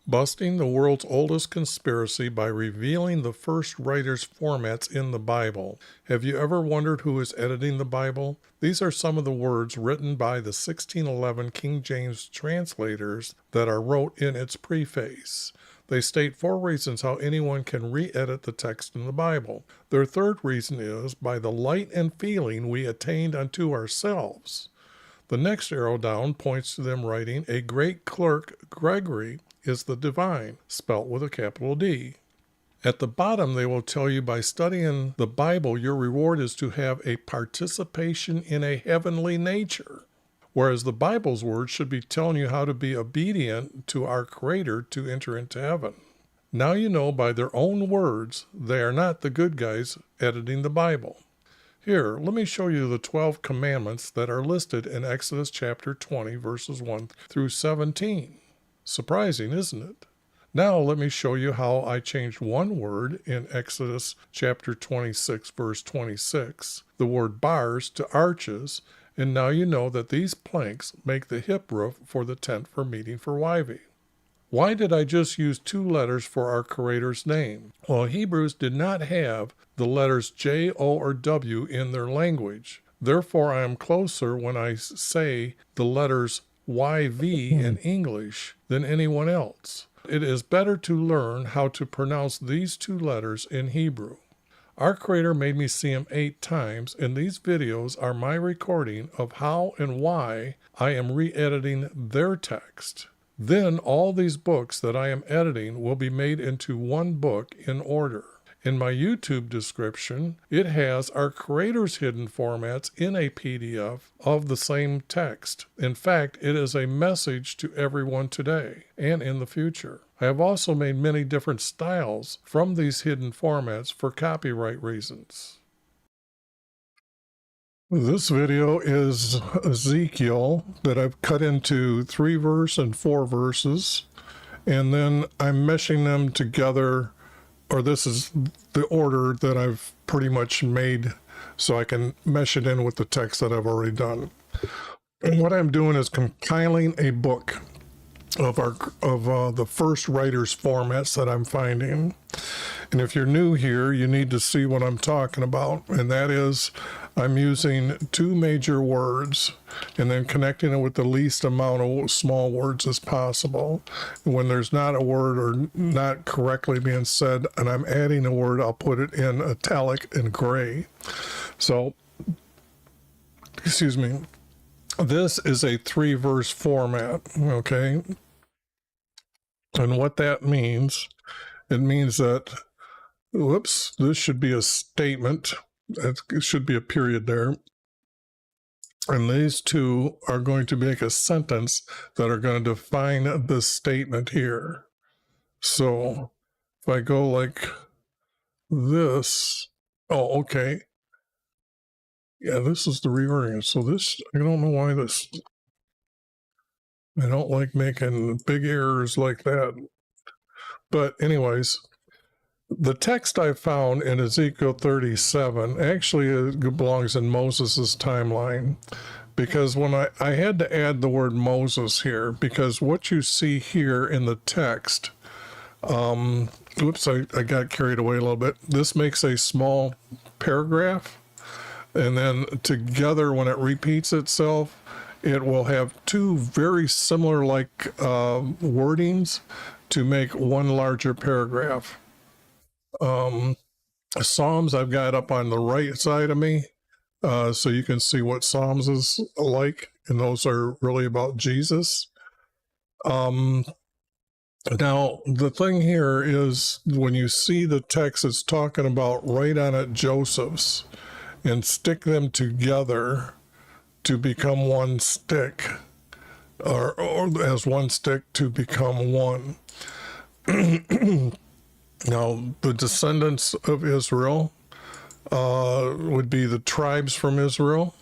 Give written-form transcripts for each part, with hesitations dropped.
Busting the world's oldest conspiracy by revealing the first writer's formats in the Bible. Have you ever wondered who is editing the Bible? These are some of the words written by the 1611 King James translators that are wrote in its preface. They state 4 reasons how anyone can re-edit the text in the Bible. Their third reason is by the light and feeling we attained unto ourselves. The next arrow down points to them writing, a great clerk, Gregory, is the divine, spelt with a capital D. At the bottom, they will tell you by studying the Bible, your reward is to have a participation in a heavenly nature. Whereas the Bible's words should be telling you how to be obedient to our Creator to enter into heaven. Now you know by their own words, they are not the good guys editing the Bible. Here, let me show you the 12 commandments that are listed in Exodus chapter 20, verses 1 through 17. Surprising, isn't it? Now let me show you how I changed one word in Exodus chapter 26, verse 26, the word bars to arches, and now you know that these planks make the hip roof for the tent for meeting for Yv. Why did I just use 2 letters for our Creator's name? Well, Hebrews did not have the letters J, O, or W in their language. Therefore, I am closer when I say the letters YV in English than anyone else. It is better to learn how to pronounce these 2 letters in Hebrew. Our Creator made me see them 8 times, and these videos are my recording of how and why I am re-editing their text. Then all these books that I am editing will be made into one book in order. In my YouTube description, it has our Creator's hidden formats in a PDF of the same text. In fact, it is a message to everyone today and in the future. I have also made many different styles from these hidden formats for copyright reasons. This video is Ezekiel that I've cut into 3 verse and 4 verses, and then I'm meshing them together, or this is the order that I've pretty much made so I can mesh it in with the text that I've already done. And what I'm doing is compiling a book of the first writer's formats that I'm finding. And if you're new here, you need to see what I'm talking about, and that is I'm using 2 major words and then connecting it with the least amount of small words as possible. When there's not a word or not correctly being said and I'm adding a word, I'll put it in italic and gray. So, excuse me, this is a 3-verse format, okay? And what that means, it means that, whoops, this should be a statement. It should be a period there. And these 2 are going to make a sentence that are going to define this statement here. So if I go like this, oh, okay. Yeah, this is the rewording. So this, I don't know why this, I don't like making big errors like that. But anyways, the text I found in Ezekiel 37 actually belongs in Moses' timeline, because when I had to add the word Moses here, because what you see here in the text, oops, I got carried away a little bit. This makes a small paragraph, and then together when it repeats itself, it will have 2 very similar wordings to make one larger paragraph. Psalms I've got up on the right side of me, so you can see what Psalms is like, and those are really about Jesus. Now, the thing here is when you see the text, it's talking about right on it Joseph's, and stick them together to become one stick, or as one stick to become one. Now, the descendants of Israel would be the tribes from Israel.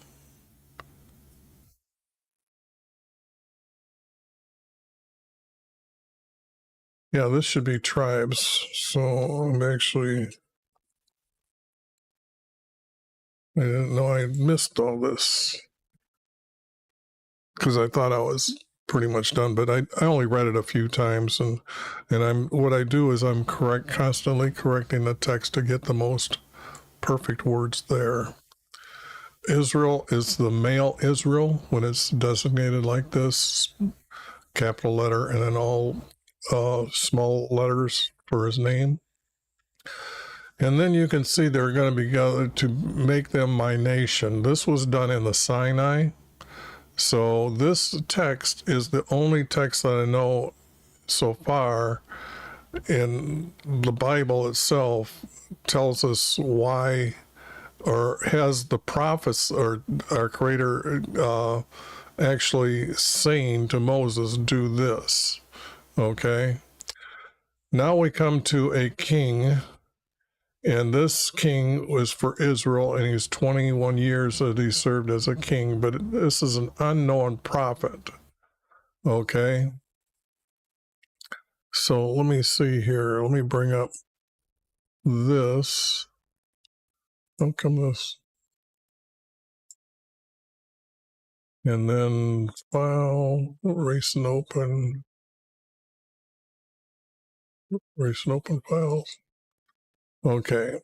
Yeah, this should be tribes. So I'm actually, I didn't know I missed all this because I thought I was pretty much done, but I only read it a few times, and what I do is I'm constantly correcting the text to get the most perfect words there. Israel is the male Israel when it's designated like this, capital letter, and then all small letters for his name. And then you can see they're going to be gathered to make them my nation. This was done in the Sinai. So this text is the only text that I know so far in the Bible itself tells us why, or has the prophets or our Creator actually saying to Moses, do this. Okay. Now we come to a king, and this king was for Israel, and he's 21 years that he served as a king, but this is an unknown prophet. Okay. So let me see here. Let me bring up this. How come this? And then file, erase and open files. Okay.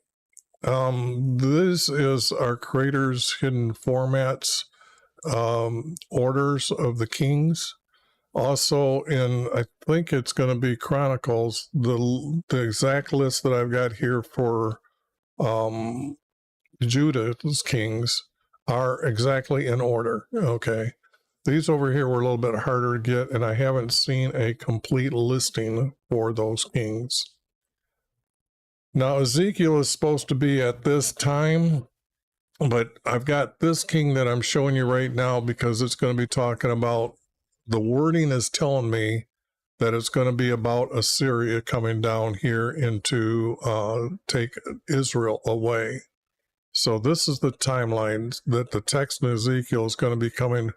This is our Creator's hidden formats, orders of the kings. Also I think it's going to be Chronicles, the exact list that I've got here for Judah's kings are exactly in order. Okay. These over here were a little bit harder to get, and I haven't seen a complete listing for those kings. Now, Ezekiel is supposed to be at this time, but I've got this king that I'm showing you right now because it's going to be talking about, the wording is telling me that it's going to be about Assyria coming down here into take Israel away. So this is the timeline that the text in Ezekiel is going to be coming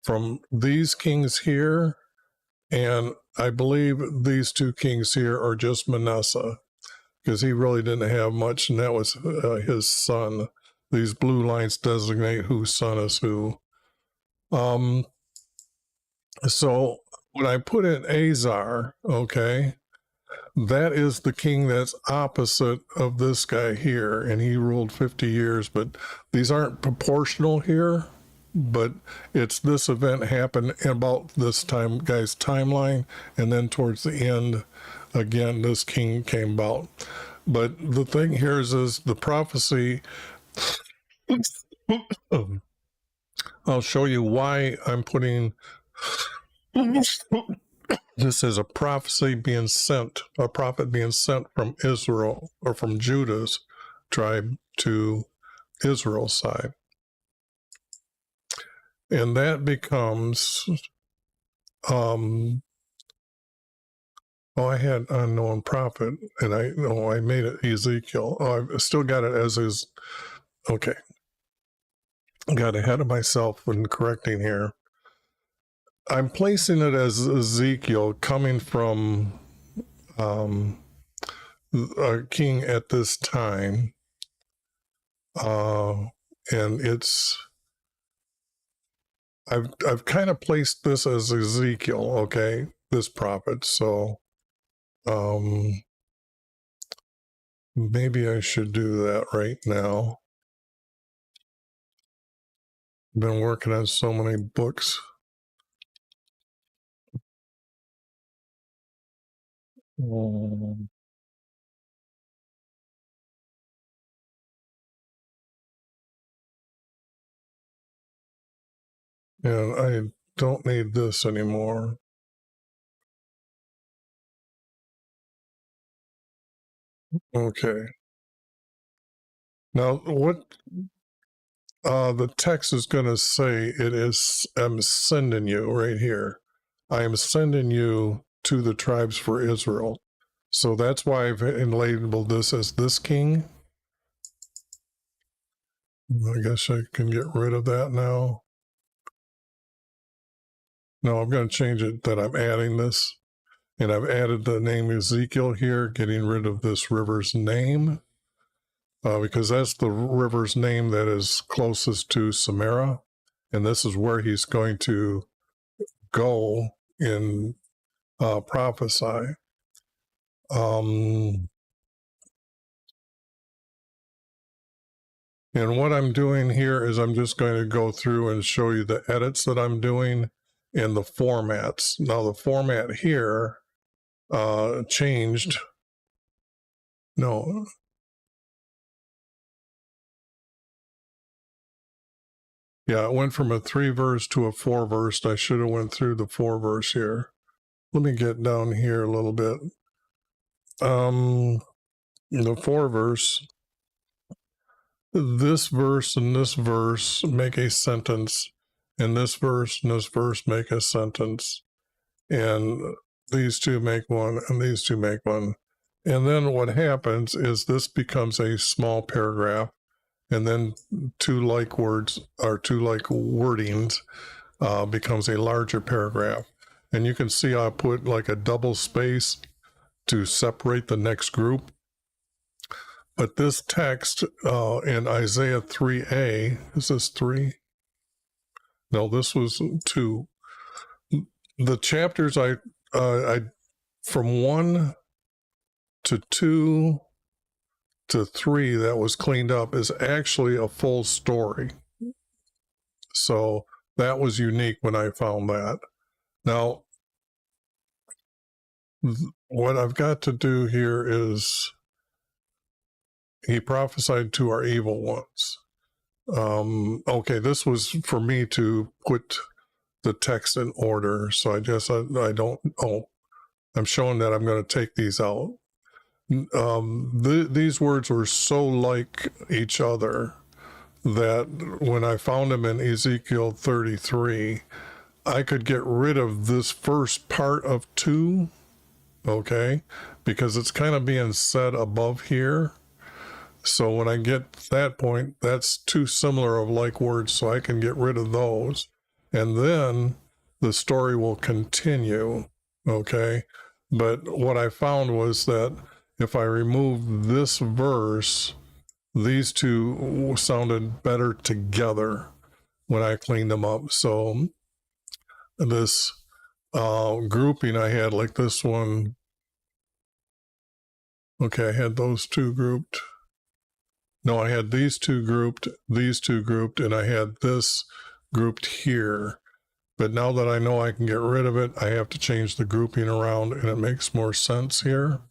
from these kings here, and I believe these two kings here are just Manasseh, because he really didn't have much, and that was his son. These blue lines designate whose son is who. So when I put in Azar, okay, that is the king that's opposite of this guy here, and he ruled 50 years, but these aren't proportional here, but it's this event happened about this time, guy's timeline, and then towards the end, again, this king came about. But the thing here is the prophecy. I'll show you why I'm putting this as a prophecy being sent, a prophet being sent from Israel or from Judah's tribe to Israel's side. And that becomes, I had unknown prophet, and I made it Ezekiel. I've still got it as is. Okay. Got ahead of myself when correcting here. I'm placing it as Ezekiel coming from a king at this time. And I've kind of placed this as Ezekiel, okay, this prophet. So maybe I should do that right now. I've been working on so many books. And I don't need this anymore. Okay. Now, what the text is going to say, it is, I'm sending you right here. I am sending you to the tribes for Israel. So that's why I've labeled this as this king. I guess I can get rid of that now. No, I'm going to change it that I'm adding this. And I've added the name Ezekiel here, getting rid of this river's name. Because that's the river's name that is closest to Samara. And this is where he's going to go in Prophesy. And what I'm doing here is I'm just going to go through and show you the edits that I'm doing in the formats. Now the format here changed. No. Yeah, it went from a 3-verse to a 4-verse. I should have went through the 4-verse here. Let me get down here a little bit. The 4-verse, this verse and this verse make a sentence, and this verse and this verse make a sentence, and these two make one, and these two make one. And then what happens is this becomes a small paragraph, and then two like words or two like wordings becomes a larger paragraph. And you can see I put like a double space to separate the next group. But this text in Isaiah 3a, is this 3? No, this was 2. The chapters I from 1 to 2 to 3 that was cleaned up is actually a full story. So that was unique when I found that. Now, what I've got to do here is he prophesied to our evil ones. Okay, this was for me to put the text in order. So I guess I don't, I'm showing that I'm going to take these out. These words were so like each other that when I found them in Ezekiel 33, I could get rid of this first part of 2, okay, because it's kind of being said above here. So when I get to that point, that's too similar of like words, so I can get rid of those. And then the story will continue, okay? But what I found was that if I remove this verse, these two sounded better together when I cleaned them up. So this grouping I had, like this one, okay, I had those two grouped. No, I had these two grouped, and I had this grouped here. But now that I know I can get rid of it, I have to change the grouping around, and it makes more sense here.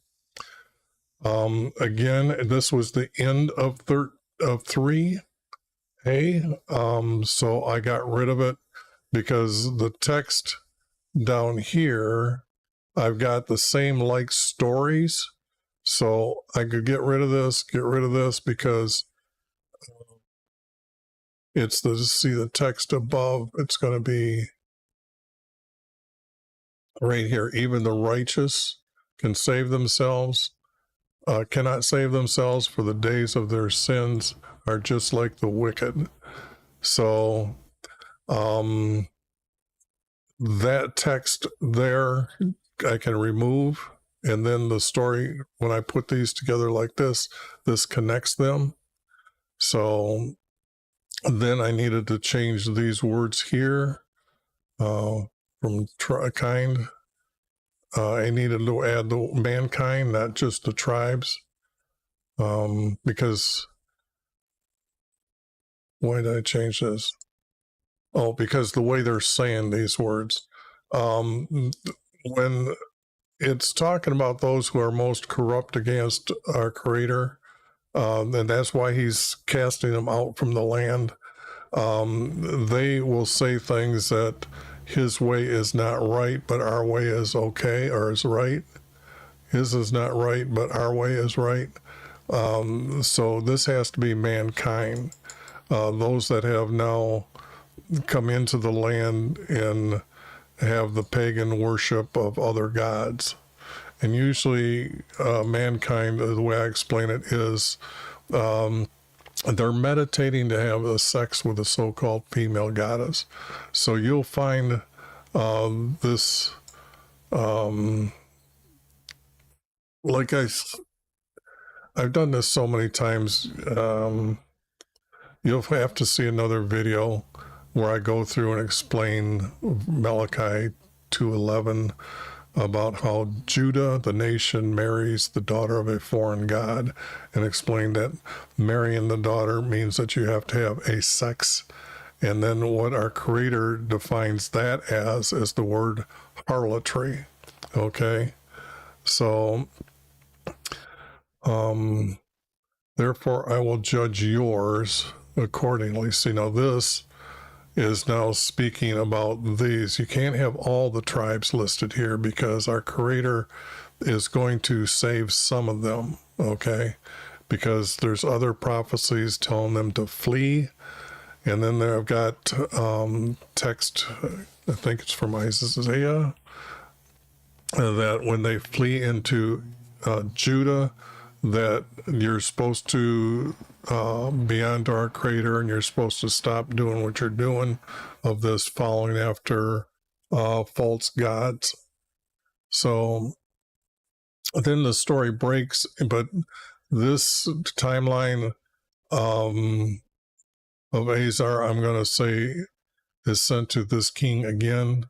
Again, this was the end of 3A, so I got rid of it because the text down here, I've got the same like stories. So I could get rid of this because it's see the text above, it's going to be right here. Even the righteous can save themselves, cannot save themselves, for the days of their sins are just like the wicked. So that text there I can remove. And then the story, when I put these together like this connects them. So then I needed to change these words here from kind. I needed to add the mankind, not just the tribes. Because, why did I change this? Oh, because the way they're saying these words. When it's talking about those who are most corrupt against our Creator, and that's why he's casting them out from the land. They will say things that his way is not right, but our way is okay, or is right. His is not right, but our way is right. So this has to be mankind, those that have now come into the land and have the pagan worship of other gods. And usually mankind, the way I explain it, is they're meditating to have a sex with a so-called female goddess. So you'll find this, like I've done this so many times, you'll have to see another video where I go through and explain Malachi to 11, about how Judah, the nation, marries the daughter of a foreign god, and explained that marrying the daughter means that you have to have a sex. And then what our Creator defines that as is the word harlotry. Okay? So, therefore I will judge yours accordingly. See, now this is now speaking about these. You can't have all the tribes listed here because our Creator is going to save some of them, okay? Because there's other prophecies telling them to flee. And then I've got text, I think it's from Isaiah, that when they flee into Judah, that you're supposed to be onto our Creator, and you're supposed to stop doing what you're doing of this following after false gods. So then the story breaks, but this timeline of Azar, I'm going to say, is sent to this king again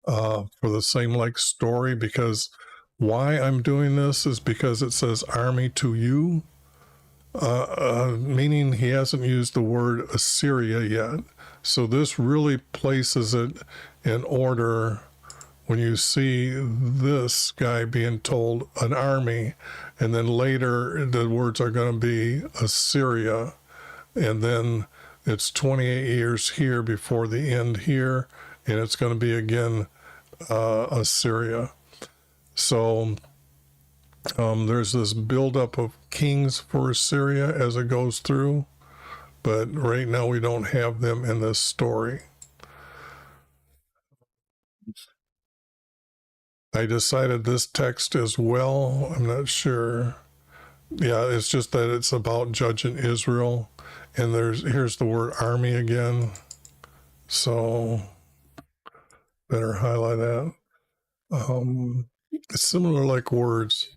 for the same like story, because why I'm doing this is because it says army to you, meaning he hasn't used the word Assyria yet. So this really places it in order when you see this guy being told an army, and then later the words are going to be Assyria, and then it's 28 years here before the end here, and it's going to be again Assyria. So there's this buildup of kings for Assyria as it goes through, but right now we don't have them in this story. I decided this text as well. I'm not sure. Yeah, it's just that it's about judging Israel, and here's the word army again. So better highlight that. Similar like words.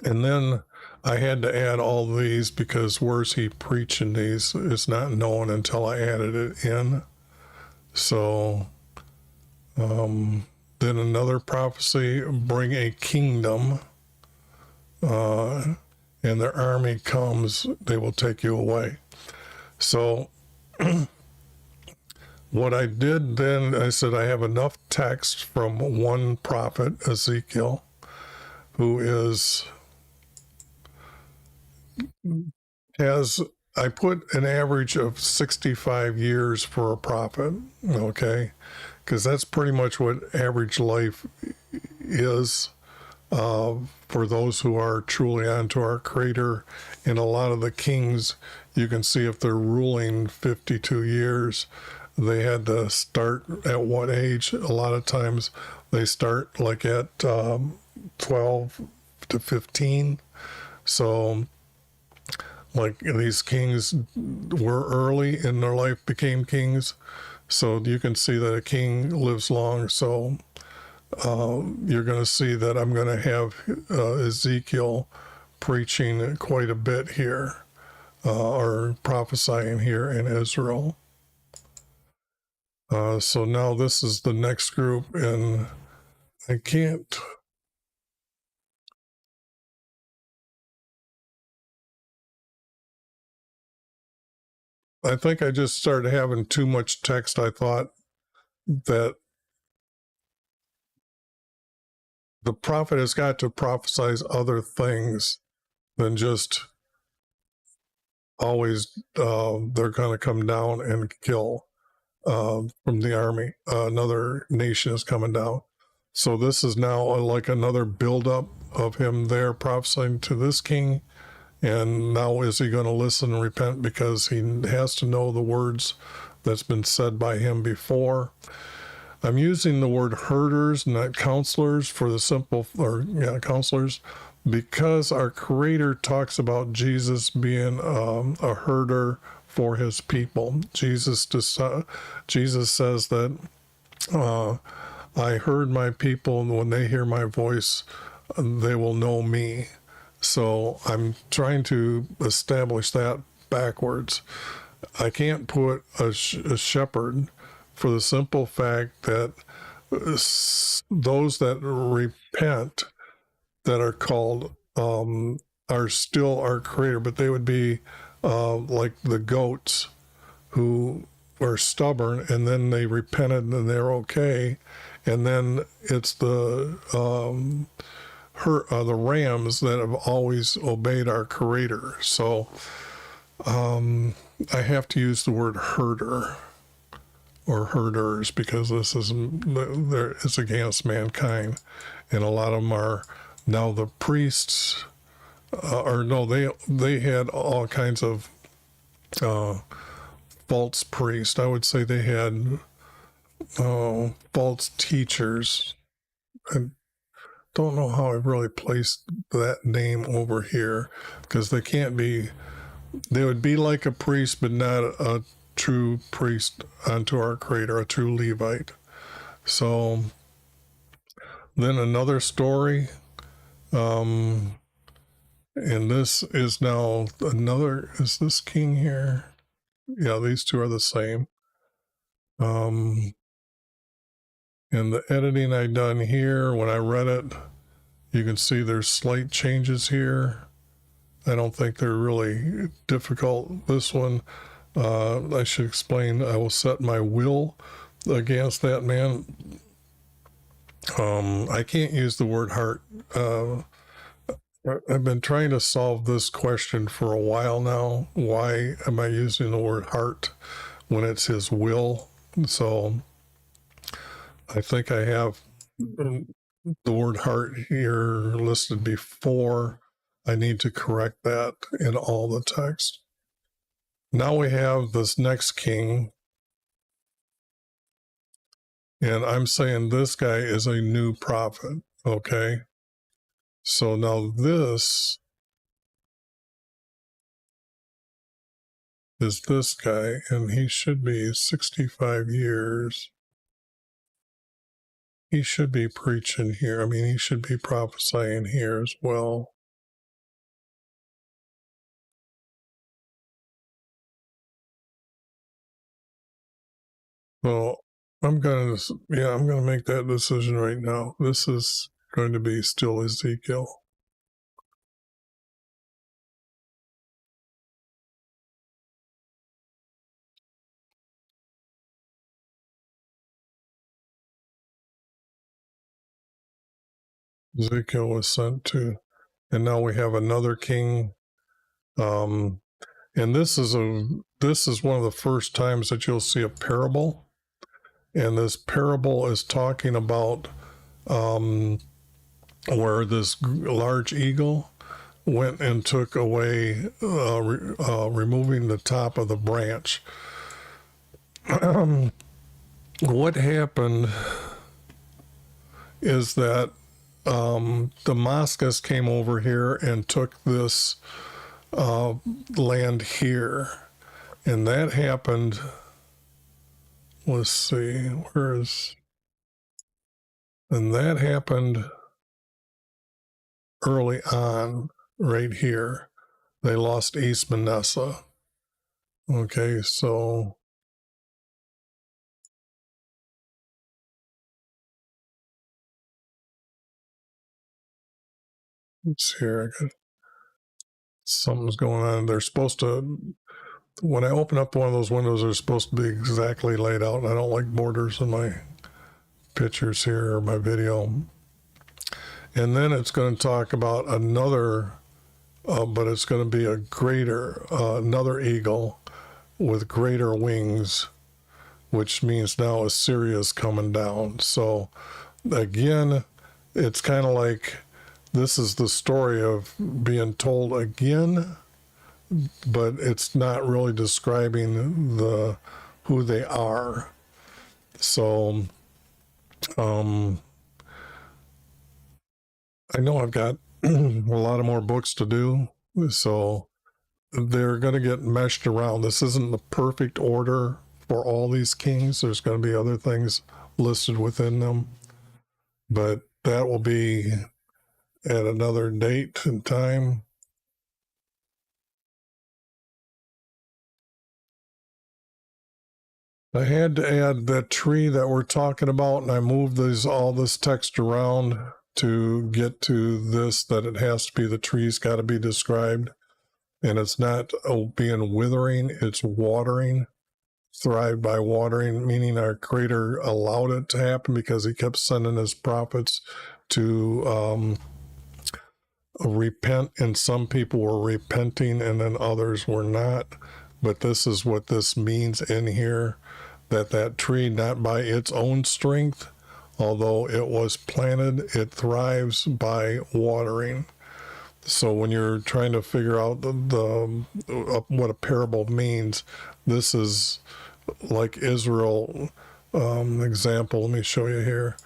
And then I had to add all these because where's he preaching these is not known until I added it in. So then another prophecy, bring a kingdom, and their army comes, they will take you away. So what I did then, I said I have enough text from one prophet, Ezekiel, who I put an average of 65 years for a prophet, okay? Because that's pretty much what average life is for those who are truly onto our Creator. And a lot of the kings, you can see if they're ruling 52 years, they had to start at what age? A lot of times they start like at 12 to 15. So like these kings were early in their life, became kings. So you can see that a king lives long. So you're going to see that I'm going to have Ezekiel preaching quite a bit here, or prophesying here in Israel. So now this is the next group, and I can't. I think I just started having too much text. I thought that the prophet has got to prophesize other things than just always they're going to come down and kill from the army. Another nation is coming down. So this is now like another buildup of him there prophesying to this king. And now is he going to listen and repent, because he has to know the words that's been said by him before. I'm using the word herders, not counselors, for the simple, counselors, because our Creator talks about Jesus being a herder for his people. Jesus says that I heard my people, and when they hear my voice, they will know me. So I'm trying to establish that backwards. I can't put a shepherd, for the simple fact that those that repent that are called are still our creator, but they would be like the goats who are stubborn, and then they repented and they're okay, and then it's the rams that have always obeyed our creator. So I have to use the word herder or herders because this is it's against mankind, and a lot of them are now the priests, or no, they had all kinds of false priests. I would say they had false teachers. I don't know how I really placed that name over here because they can't be. They would be like a priest, but not a true priest unto our Creator, a true Levite. So then another story, and this is now another. Is this king here? Yeah, these two are the same. And the editing I done here, when I read it, you can see there's slight changes here. I don't think they're really difficult. This one, I should explain, I will set my will against that man. I can't use the word heart. I've been trying to solve this question for a while now. Why am I using the word heart when it's his will? So I think I have the word heart here listed before. I need to correct that in all the text. Now we have this next king, and I'm saying this guy is a new prophet, okay? So now this is this guy, and he should be 65 years. He should be preaching here. I mean, he should be prophesying here as well. Well, I'm gonna make that decision right now. This is going to be still Ezekiel. Ezekiel was sent to, and now we have another king. And this is one of the first times that you'll see a parable, and this parable is talking about where this large eagle went and took away, removing the top of the branch. What happened is that Damascus came over here and took this land here, and that happened. Let's see, and that happened early on, right here. They lost East Manasseh. Okay, so let's see here. Something's going on. They're supposed to, when I open up one of those windows, they're supposed to be exactly laid out. I don't like borders in my pictures here or my video. And then it's going to talk about another, but it's going to be a greater, another eagle with greater wings, which means now Assyria is coming down. So again, it's kind of like this is the story of being told again, but it's not really describing who they are. So I know I've got a lot of more books to do, so they're going to get meshed around. This isn't the perfect order for all these kings. There's going to be other things listed within them, but that will be at another date and time. I had to add that tree that we're talking about, and I moved all this text around to get to this, that it has to be, the tree's got to be described. And it's not being withering, it's watering, thrived by watering, meaning our Creator allowed it to happen because he kept sending his prophets to repent, and some people were repenting and then others were not. But this is what this means in here, that tree, not by its own strength, although it was planted, it thrives by watering. So when you're trying to figure out what a parable means, this is like Israel example. Let me show you here.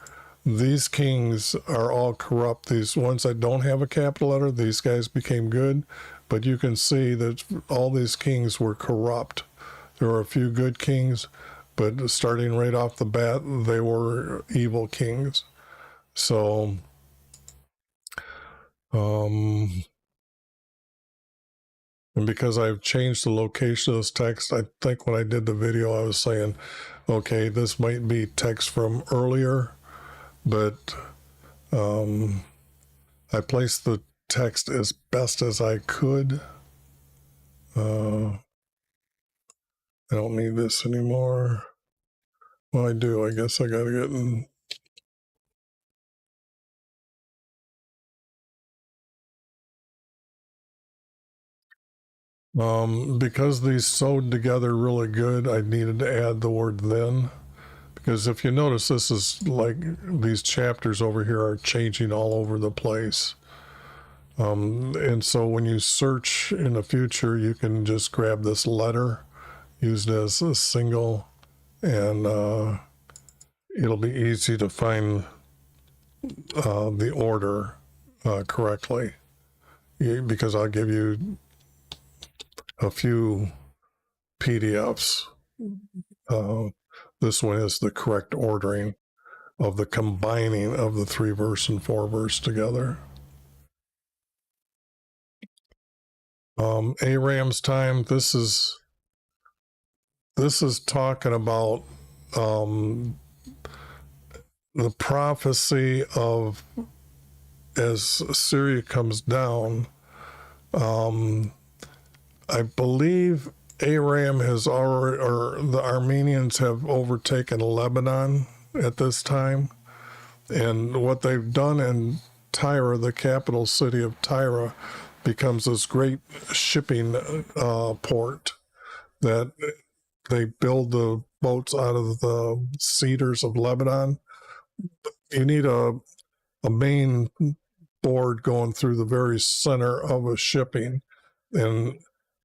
These kings are all corrupt. These ones that don't have a capital letter, these guys became good, but you can see that all these kings were corrupt. There were a few good kings, but starting right off the bat, they were evil kings. So and because I've changed the location of this text, I think when I did the video, I was saying, okay, this might be text from earlier, but I placed the text as best as I could. I don't need this anymore. Well, I do. I guess I got to get in. Because these sewed together really good, I needed to add the word then. Because if you notice, this is like these chapters over here are changing all over the place. And so when you search in the future, you can just grab this letter, use it as a single, and it'll be easy to find the order correctly. Because I'll give you a few PDFs. This one is the correct ordering of the combining of the 3 verse and 4 verse together. Aram's time. This is talking about the prophecy of as Syria comes down. I believe Aram has already, or the Armenians have overtaken Lebanon at this time. And what they've done in Tyre, the capital city of Tyre, becomes this great shipping port that they build the boats out of the cedars of Lebanon. You need a main board going through the very center of a shipping. And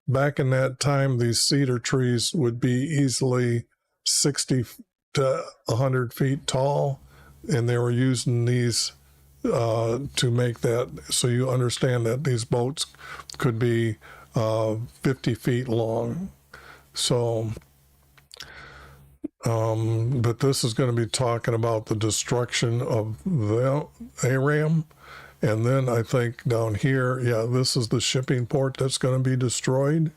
back in that time, these cedar trees would be easily 60 to 100 feet tall, and they were using these to make that, so you understand that these boats could be 50 feet long. So, but this is going to be talking about the destruction of the Aram. And then I think down here, yeah, this is the shipping port that's going to be destroyed.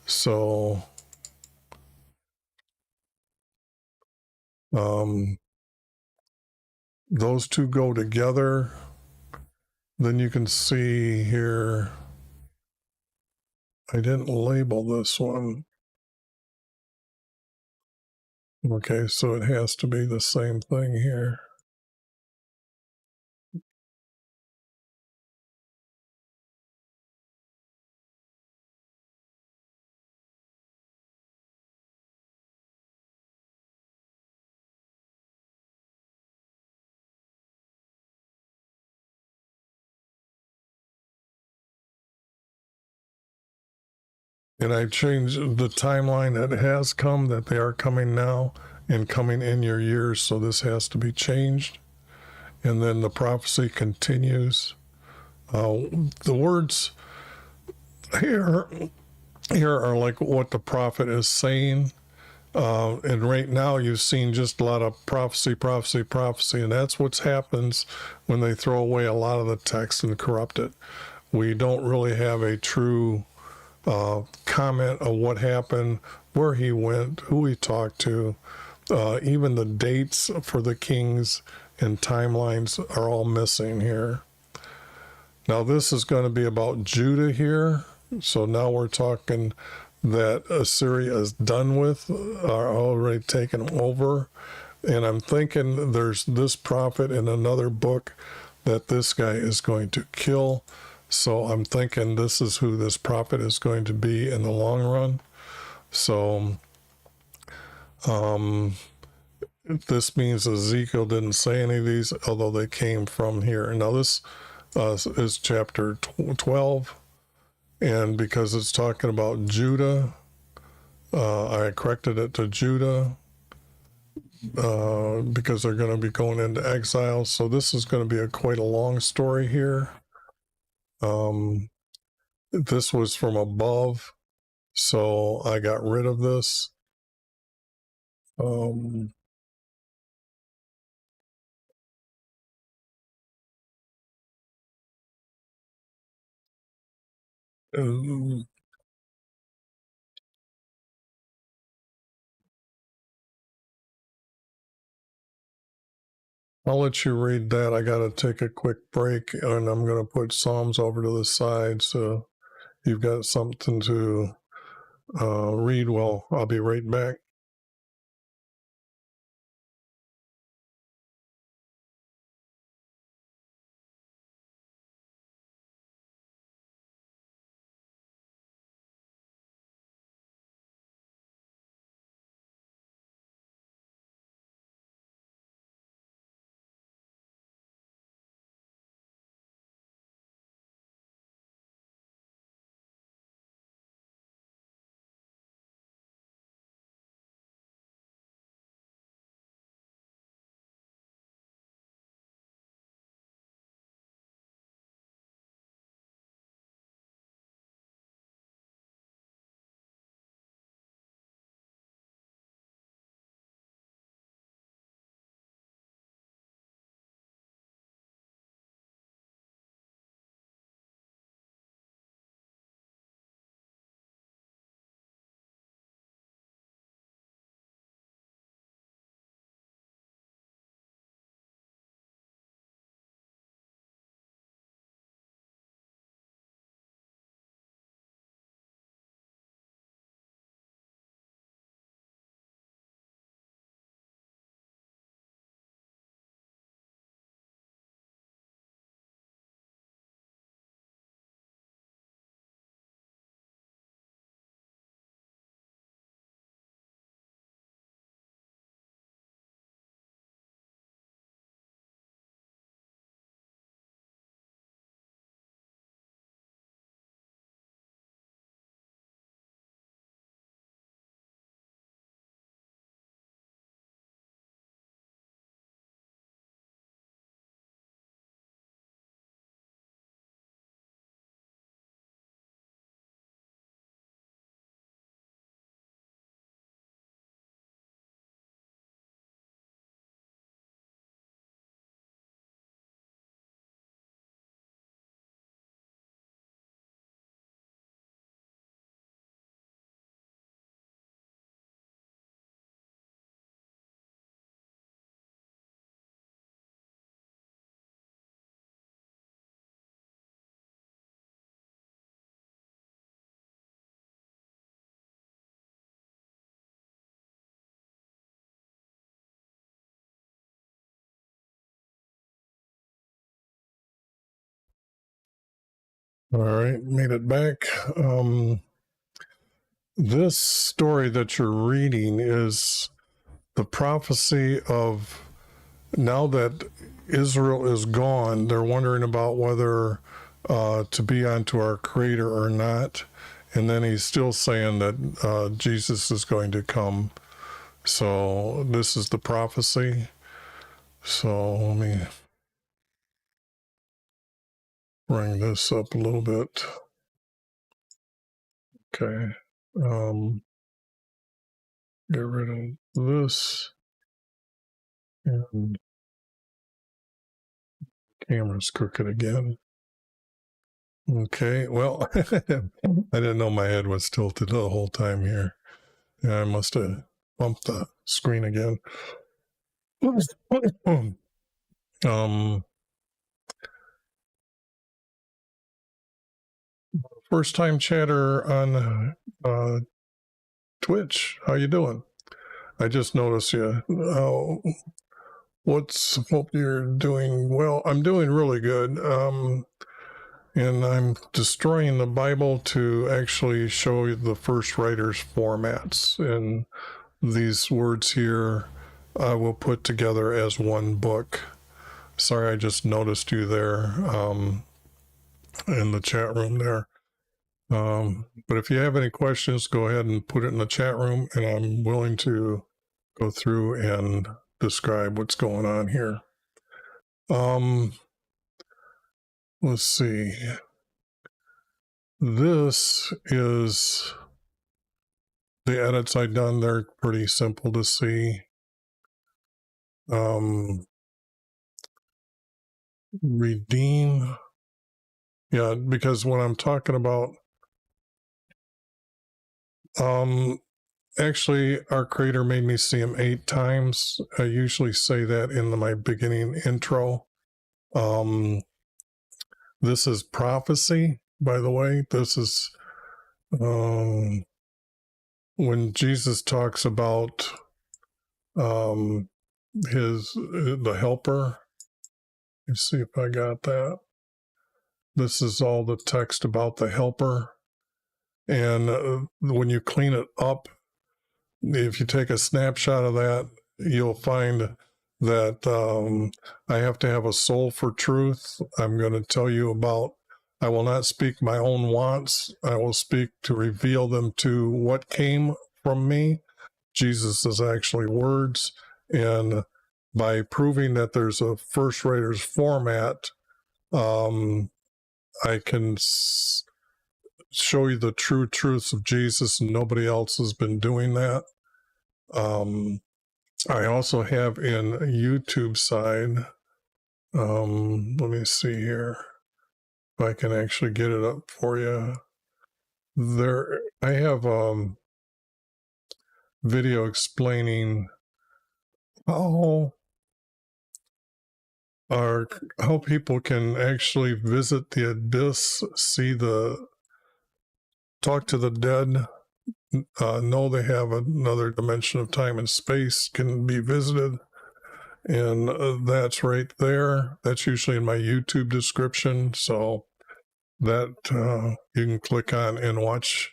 So, those two go together. Then you can see here, I didn't label this one. Okay, so it has to be the same thing here. And I changed the timeline that has come, that they are coming now and coming in your years. So this has to be changed. And then the prophecy continues. The words here are like what the prophet is saying. And right now you've seen just a lot of prophecy, and that's what happens when they throw away a lot of the text and corrupt it. We don't really have a true comment of what happened where he went, who he talked to, even the dates for the kings and timelines are all missing here. Now this is going to be about Judah here. So now we're talking that Assyria is done with, are already taken over. And I'm thinking there's this prophet in another book that this guy is going to kill. So I'm thinking this is who this prophet is going to be in the long run. So this means Ezekiel didn't say any of these, although they came from here. Now this is chapter 12. And because it's talking about Judah, I corrected it to Judah because they're going to be going into exile. So this is going to be quite a long story here. This was from above, so I got rid of this. I'll let you read that. I got to take a quick break, and I'm going to put Psalms over to the side so you've got something to read. Well, I'll be right back. All right, made it back. This story that you're reading is the prophecy of now that Israel is gone, they're wondering about whether to be unto our Creator or not. And then he's still saying that Jesus is going to come. So this is the prophecy. So let me bring this up a little bit. Okay. Get rid of this. And camera's crooked again. Okay, well, I didn't know my head was tilted the whole time here. Yeah, I must have bumped the screen again. First time chatter on Twitch. How you doing? I just noticed you. Hope you're doing well. I'm doing really good. And I'm destroying the Bible to actually show you the first writer's formats. And these words here I will put together as one book. Sorry, I just noticed you there in the chat room there. But if you have any questions, go ahead and put it in the chat room, and I'm willing to go through and describe what's going on here. Let's see. This is the edits I've done. They're pretty simple to see. Redeem. Yeah, because when I'm talking about actually, our creator made me see him 8 times. I usually say that in my beginning intro. This is Prophecy, by the way. This is when Jesus talks about the helper. Let's see if I got that. This is all the text about the helper. And when you clean it up, if you take a snapshot of that, you'll find that I have to have a soul for truth. I'm going to tell you about, I will not speak my own wants. I will speak to reveal them to what came from me. Jesus is actually words. And by proving that there's a first writer's format, I can show you the true truths of Jesus, and nobody else has been doing that. I also have in YouTube side, let me see here if I can actually get it up for you. There, I have video explaining how people can actually visit the abyss, talk to the dead, know they have another dimension of time and space, can be visited. And that's right there. That's usually in my YouTube description. So that you can click on and watch.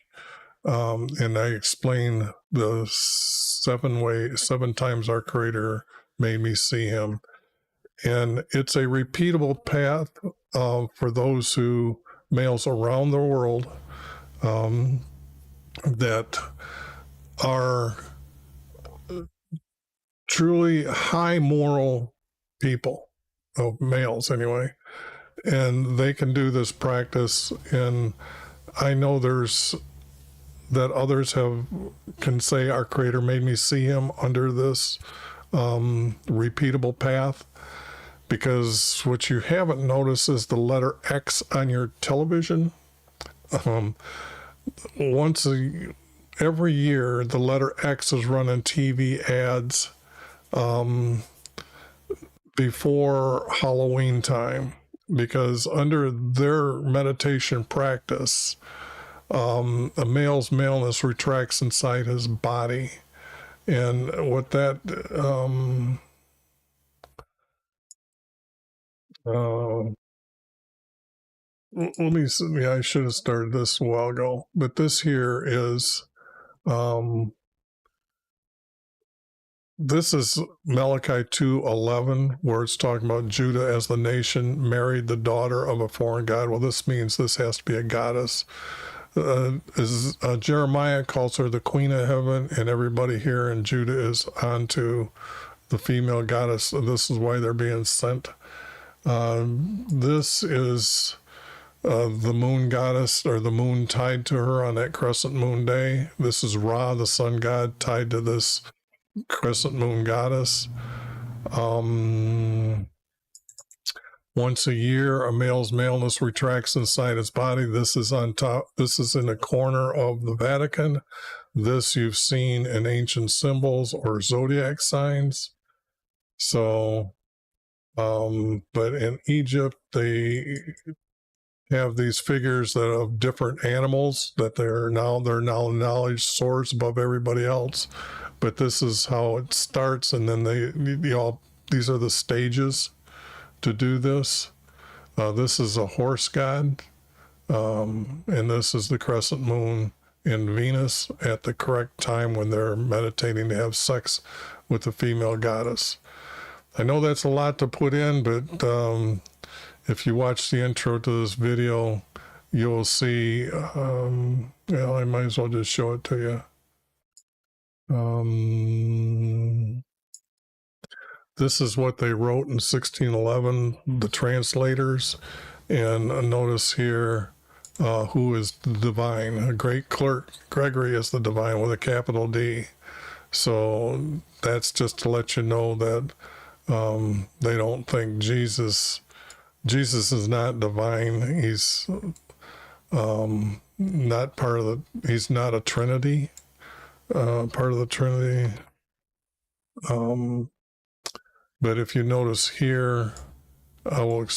And I explain the 7 times our creator made me see him. And it's a repeatable path for those males around the world that are truly high moral people, males anyway, and they can do this practice. And I know that others can say our creator made me see him under this repeatable path, because what you haven't noticed is the letter X on your television. Every year, the letter X is run in TV ads before Halloween time, because under their meditation practice, a male's maleness retracts inside his body. And what that let me see. Yeah, I should have started this a while ago, but this here is this is Malachi 2:11, where it's talking about Judah as the nation married the daughter of a foreign god. Well, this means this has to be a goddess. Jeremiah calls her the queen of heaven, and everybody here in Judah is onto the female goddess. This is why they're being sent. This is the moon goddess, or the moon tied to her on that crescent moon day. This is Ra, the sun god, tied to this crescent moon goddess. Once a year, a male's maleness retracts inside his body. This is on top. This is in the corner of the Vatican. This you've seen in ancient symbols or zodiac signs. So, but in Egypt, they have these figures that of different animals that they're now knowledge soars above everybody else. But this is how it starts, and then these are the stages to do this. This is a horse god, and this is the crescent moon in Venus at the correct time when they're meditating to have sex with the female goddess. I know that's a lot to put in, but if you watch the intro to this video, you'll see, I might as well just show it to you. This is what they wrote in 1611, the translators, and notice here who is the divine. A great clerk, Gregory is the divine with a capital D. So that's just to let you know that they don't think Jesus is not divine. He's not part of the, he's not a Trinity, part of the Trinity. But if you notice here, I will,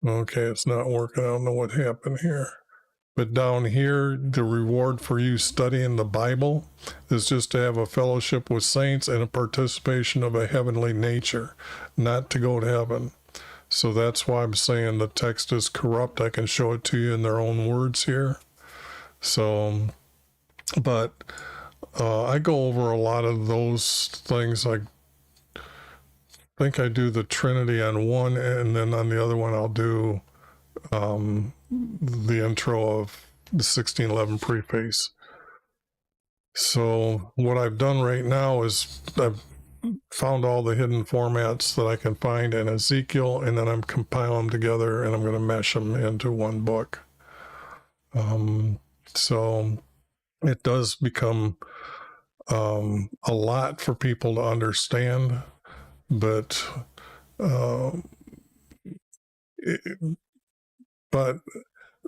okay, it's not working. I don't know what happened here. But down here, the reward for you studying the Bible is just to have a fellowship with saints and a participation of a heavenly nature, not to go to heaven. So that's why I'm saying the text is corrupt. I can show it to you in their own words here. So, but I go over a lot of those things. I think I do the Trinity on one, and then on the other one I'll do the intro of the 1611 preface. So what I've done right now is I've found all the hidden formats that I can find in Ezekiel, and then I'm compiling them together, and I'm going to mesh them into one book. So it does become a lot for people to understand, but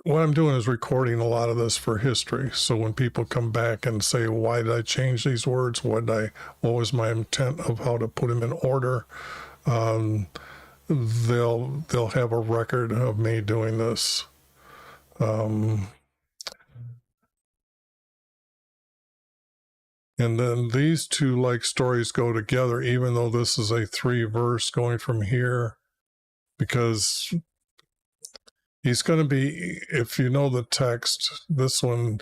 what I'm doing is recording a lot of this for history. So when people come back and say, why did I change these words? What was my intent of how to put them in order? They'll have a record of me doing this. And then these two like stories go together, even though this is a 3-verse going from here, because he's going to be, if you know the text, this one,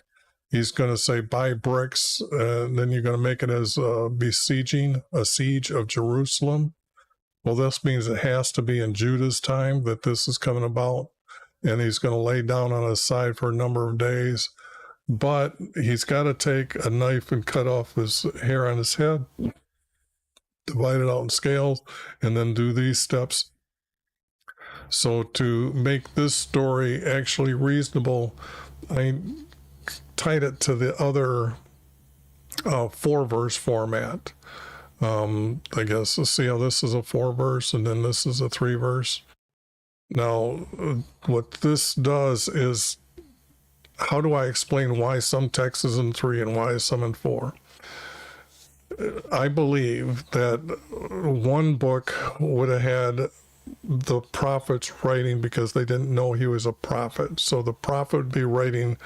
he's going to say, buy bricks, and then you're going to make it as a siege of Jerusalem. Well, this means it has to be in Judah's time that this is coming about, and he's going to lay down on his side for a number of days. But he's got to take a knife and cut off his hair on his head, divide it out in scales, and then do these steps. So to make this story actually reasonable, I tied it to the other 4-verse format. I guess, let's see how this is a 4-verse and then this is a 3-verse. Now, what this does is, how do I explain why some text is in 3 and why some in 4? I believe that one book would have had the prophets writing because they didn't know he was a prophet. So the prophet would be writing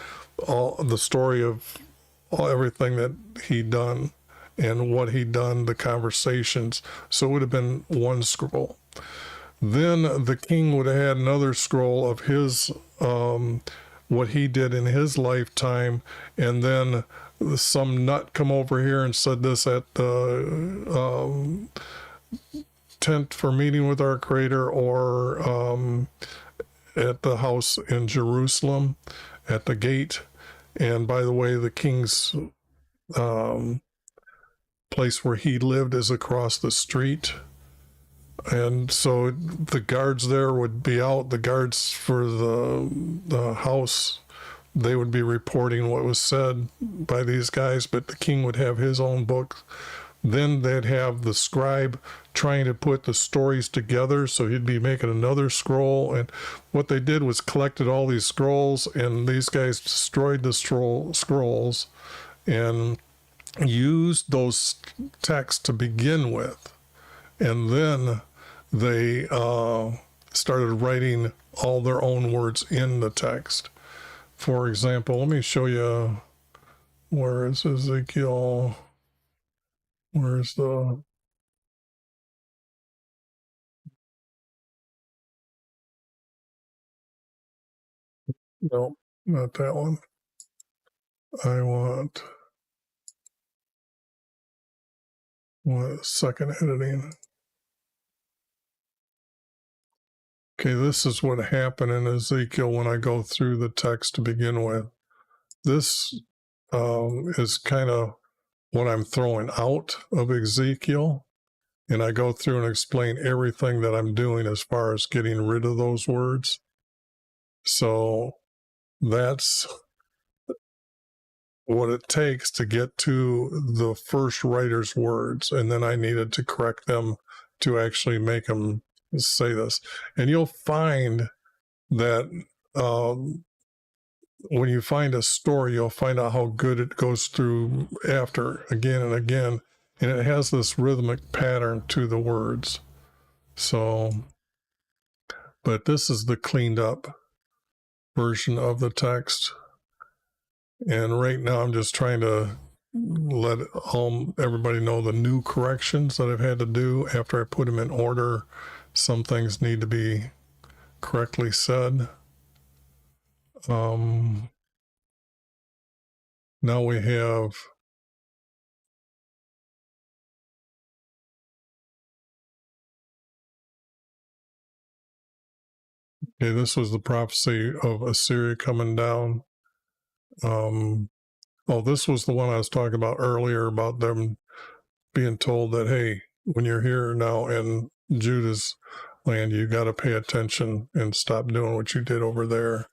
all the story of everything that he'd done and what he'd done, the conversations. So it would have been one scroll. Then the king would have had another scroll of his what he did in his lifetime, and then some nut come over here and said this at the tent for meeting with our Creator, or at the house in Jerusalem at the gate. And by the way, the king's place where he lived is across the street. And so the guards there would be out, the guards for the house, they would be reporting what was said by these guys, but the king would have his own book then they'd have the scribe trying to put the stories together, so he'd be making another scroll. And what they did was collected all these scrolls, and these guys destroyed the scrolls and used those texts to begin with, and then they started writing all their own words in the text. For example, let me show you, where is Ezekiel? Where's the... No, not that one. I want second editing. Okay, this is what happened in Ezekiel when I go through the text to begin with. This is kind of what I'm throwing out of Ezekiel, and I go through and explain everything that I'm doing as far as getting rid of those words. So that's what it takes to get to the first writer's words, and then I needed to correct them to actually make them say this. And you'll find that when you find a story, you'll find out how good it goes through after again and again, and it has this rhythmic pattern to the words. So, but this is the cleaned up version of the text, and right now I'm just trying to let everybody know the new corrections that I've had to do after I put them in order. Some things need to be correctly said. Now we have okay, this was the prophecy of Assyria coming down. Oh, this was the one I was talking about earlier about them being told that, hey, when you're here now in Judah's land, you got to pay attention and stop doing what you did over there.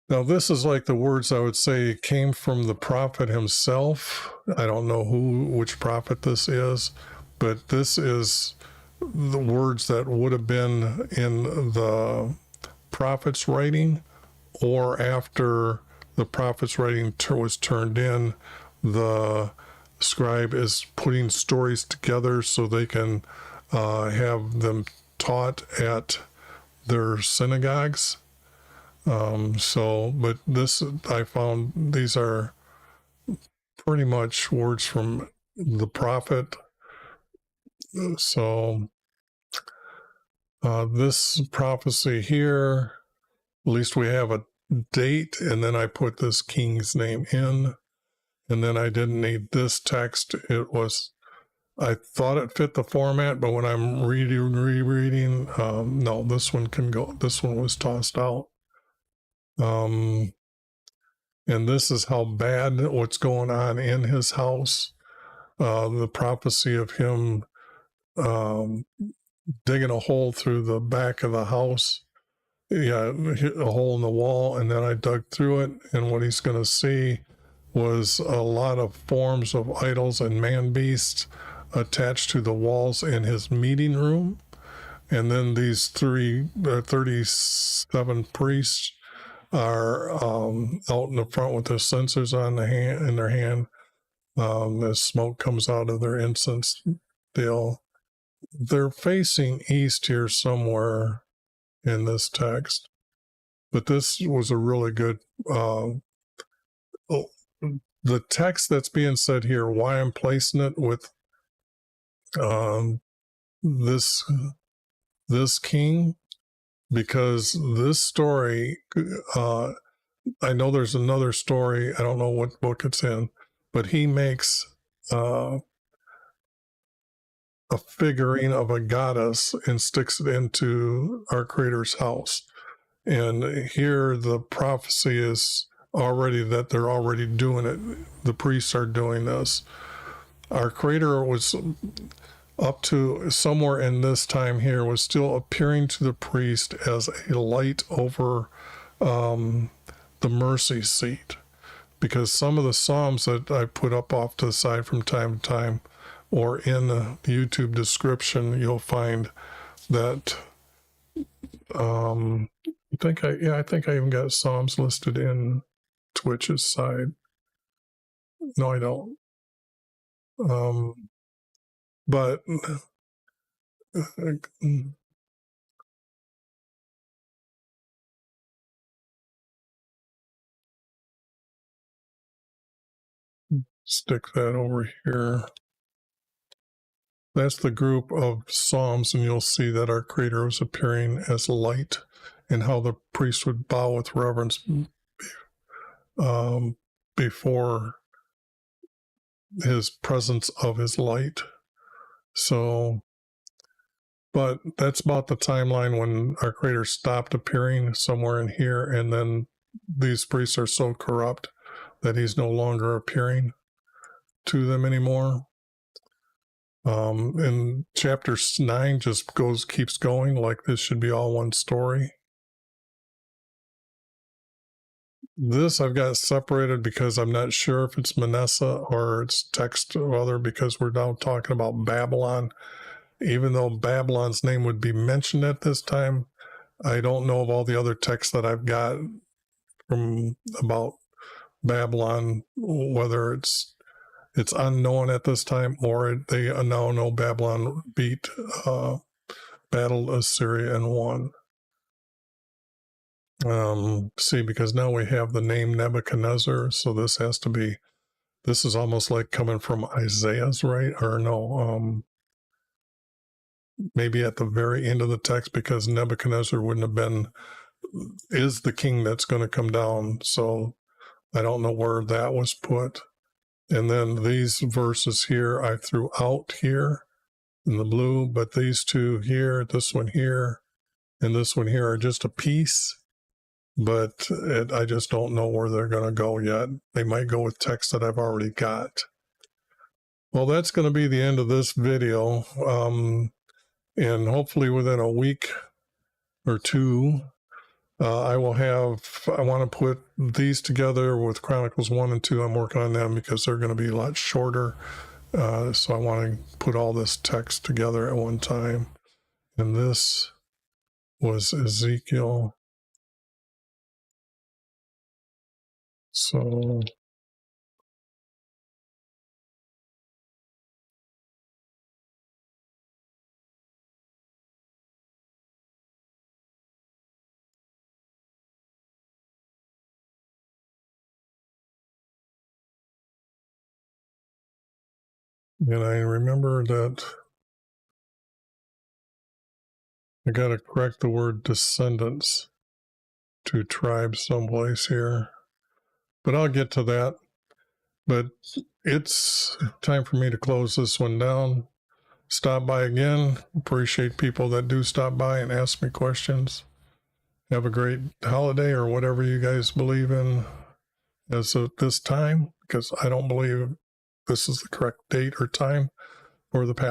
Now, this is like the words I would say came from the prophet himself. I don't know which prophet this is, but this is the words that would have been in the prophet's writing, or after the prophet's writing was turned in, the scribe is putting stories together so they can have them taught at their synagogues. But this, I found these are pretty much words from the prophet. So this prophecy here, at least we have a date, and then I put this king's name in, and then I didn't need this text. I thought it fit the format, but when I'm rereading, no, this one can go. This one was tossed out. And this is how bad what's going on in his house. The prophecy of him digging a hole through the back of the house. Yeah, a hole in the wall, and then I dug through it, and what he's going to see was a lot of forms of idols and man beasts attached to the walls in his meeting room. And then these 37 priests are out in the front with their censers in their hand. As smoke comes out of their incense, they're facing east here somewhere in this text. But this was a really good the text that's being said here, why I'm placing it with this king, because this story, I know there's another story, I don't know what book it's in, but he makes a figurine of a goddess and sticks it into our Creator's house. And here the prophecy is already that they're already doing it. The priests are doing this. Our Creator was up to somewhere in this time here was still appearing to the priest as a light over the mercy seat. because some of the Psalms that I put up off to the side from time to time, or in the YouTube description, you'll find that I think I even got Psalms listed in Twitch's side. No, I don't. But stick that over here. That's the group of Psalms, and you'll see that our Creator was appearing as light, and how the priest would bow with reverence before his presence of his light. So, but that's about the timeline when our Creator stopped appearing, somewhere in here, and then these priests are so corrupt that he's no longer appearing to them anymore. And chapter 9 just keeps going like this should be all one story. This I've got separated because I'm not sure if it's Manasseh or it's text or other, because we're now talking about Babylon. Even though Babylon's name would be mentioned at this time, I don't know of all the other texts that I've got from about Babylon, whether it's unknown at this time, or they now know Babylon battled Assyria and won. See, because now we have the name Nebuchadnezzar, so this is almost like coming from Isaiah's, right? Or no, maybe at the very end of the text, because Nebuchadnezzar is the king that's going to come down. So I don't know where that was put. And then these verses here I threw out here in the blue, but these two here, this one here, and this one here are just a piece. But I just don't know where they're going to go yet. They might go with text that I've already got. Well, that's going to be the end of this video. And hopefully within a week or two, I want to put these together with Chronicles 1 and 2. I'm working on them because they're going to be a lot shorter. So I want to put all this text together at one time. And this was Ezekiel. So and I remember that I got to correct the word descendants to tribes someplace here. But I'll get to that. But it's time for me to close this one down. Stop by again. Appreciate people that do stop by and ask me questions. Have a great holiday or whatever you guys believe in as of this time, because I don't believe this is the correct date or time for the past.